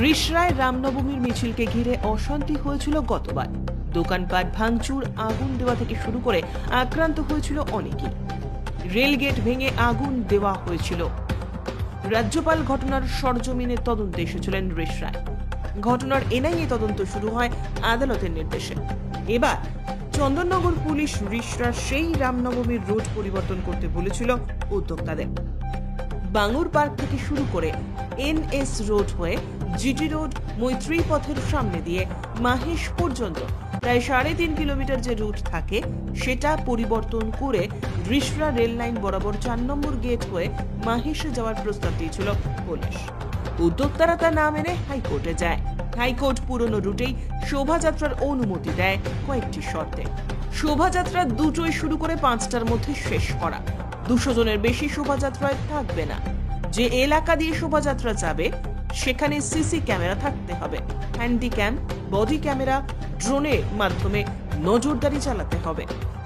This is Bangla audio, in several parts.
রিষড়ায় রামনবমীর মিছিলকে ঘিরে অশান্তি হয়েছিল গতবার। দোকানপাট ভাঙচুর, আগুন দেওয়া থেকে শুরু করে আক্রান্ত হয়েছিল অনেকেই। রেলগেট ভেঙে আগুন দেওয়া হয়েছিল। রাজ্যপাল ঘটনার সরজমিনে তদন্তে এসেছিলেন রিষড়ায়। ঘটনার এনআইএ তদন্ত শুরু হয় আদালতের নির্দেশে। এবার চন্দননগর পুলিশ রিষড়ার সেই রামনবমীর রুট পরিবর্তন করতে বলেছিল উদ্যোক্তাদের। বাঙুর পার্ক থেকে শুরু করে এনএস রোড হয়ে জিটি রোড, মৈত্রী পথের সামনে দিয়ে মাহেশ পর্যন্ত প্রায় 3.5 কিলোমিটার যে রুট থাকে সেটা পরিবর্তন করে রিষড়া রেল লাইন বরাবর 4 নম্বর গেট হয়ে মাহেশে যাওয়ার প্রস্তাব দিয়েছিল পুলিশ। উদ্যোক্তারা তা না মেনে হাইকোর্টে যায়। হাইকোর্ট পুরনো রুটেই শোভাযাত্রার অনুমতি দেয় কয়েকটি শর্তে। শোভাযাত্রা দুটোই শুরু করে 5টার মধ্যে শেষ করা। 200 জনের বেশি শোভাযাত্রায় থাকবে না। যে এলাকা দিয়ে শোভাযাত্রা যাবে সেখানে সিসি ক্যামেরা থাকতে হবে। হ্যান্ডিক্যাম, বডি ক্যামেরা, ড্রোনের মাধ্যমে নজরদারি চালাতে হবে।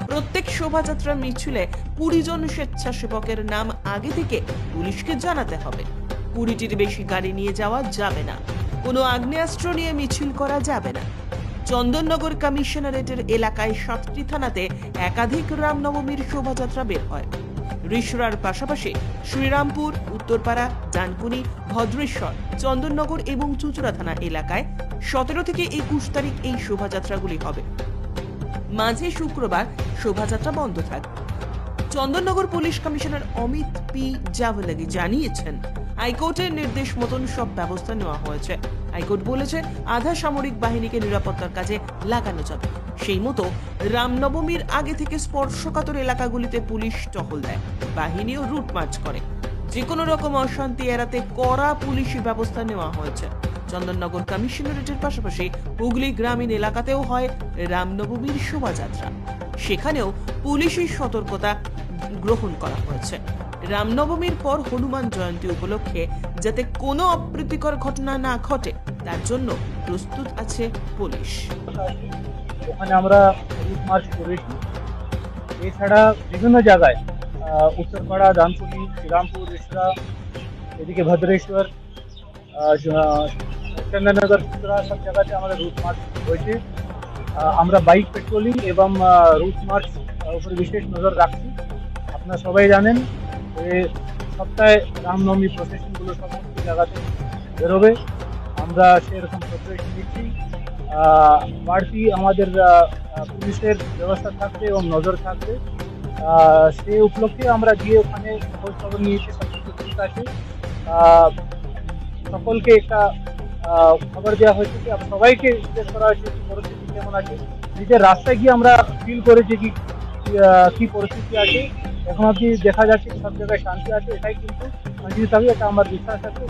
প্রত্যেক শোভাযাত্রা মিছিলে 20 জন স্বেচ্ছাসেবকের নাম আগে থেকে পুলিশকে জানাতে হবে। 20টির বেশি গাড়ি নিয়ে যাওয়া যাবে না। কোনো আগ্নেয়াস্ত্র নিয়ে মিছিল করা যাবে না। চন্দননগর কমিশনারেটের এলাকায় 7টি থানাতে একাধিক রামনবমীর শোভাযাত্রা বের হয়। রিষড়ার পাশাপাশি শ্রীরামপুর, উত্তরপাড়া, ডানকুনি, ভদ্রেশ্বর, চন্দননগর এবং চুঁচুড়া থানা এলাকায় 17 থেকে 21 তারিখ এই শোভাযাত্রাগুলি হবে। মাঝে শুক্রবার শোভাযাত্রা বন্ধ থাকবে। Chandannagar police commissioner Amit P Javalgi জানিয়েছেন, হাইকোর্টের নির্দেশ মতন সব ব্যবস্থা নেওয়া হয়েছে। হাইকোর্ট বলেছে আধা সামরিক বাহিনীকে নিরাপত্তার কাজে লাগানো যাবে। সেই মতো রামনবমীর আগে থেকে স্পর্শকাতর এলাকাগুলিতে পুলিশ টহল দেয়, বাহিনীও রুট মার্চ করে। যে কোনো রকম অশান্তি এড়াতে কড়া পুলিশি ব্যবস্থা নেওয়া হয়েছে। চন্দননগর কমিশনারেটের পাশাপাশি হুগলি গ্রামীণ এলাকাতেও হয় রামনবমীর শোভাযাত্রা। সেখানেও পুলিশি সতর্কতা গ্রহণ করা হয়েছে। রামনবমীর পর হনুমান জয়ন্তী উপলক্ষে যাতে কোনো অপ্রীতিকর ঘটনা না ঘটে তার জন্য প্রস্তুত আছে পুলিশ। ওখানে আমরা রুট মার্চ করেছি। এছাড়া বিভিন্ন জায়গায় উত্তরপাড়া, ডানকুনি, শ্রীরামপুর, রিষড়া, এদিকে ভদ্রেশ্বর, চন্দননগর, চুঁচুড়া সব জায়গাতে আমাদের রুট মার্চ হয়েছে। আমরা বাইক পেট্রোলিং এবং রুট মার্চ উপরে বিশেষ নজর রাখছি। আপনারা সবাই জানেন যে সপ্তাহে রামনবমী প্রসেশনগুলো সমস্ত জায়গাতে বেরোবে। আমরা সেরকম প্রিপারেশন নিচ্ছি। বাড়তি আমাদের পুলিশের ব্যবস্থা থাকবে এবং নজর থাকবে। সে উপলক্ষে আমরা গিয়ে ওখানে খোঁজ খবর নিয়েছি, সব কিছু ঠিক আছে। সকলকে একটা খবর দেওয়া হয়েছে যে সবাইকে জিজ্ঞেস করা হয়েছে কি পরিস্থিতি কেমন আছে। নিজের রাস্তায় গিয়ে আমরা ফিল করেছি কি পরিস্থিতি আছে। এখন অবধি দেখা যাচ্ছে সব জায়গায় শান্তি আছে। এটাই কিন্তু কন্টিনিউ থাকবে, এটা আমার বিশ্বাস আছে।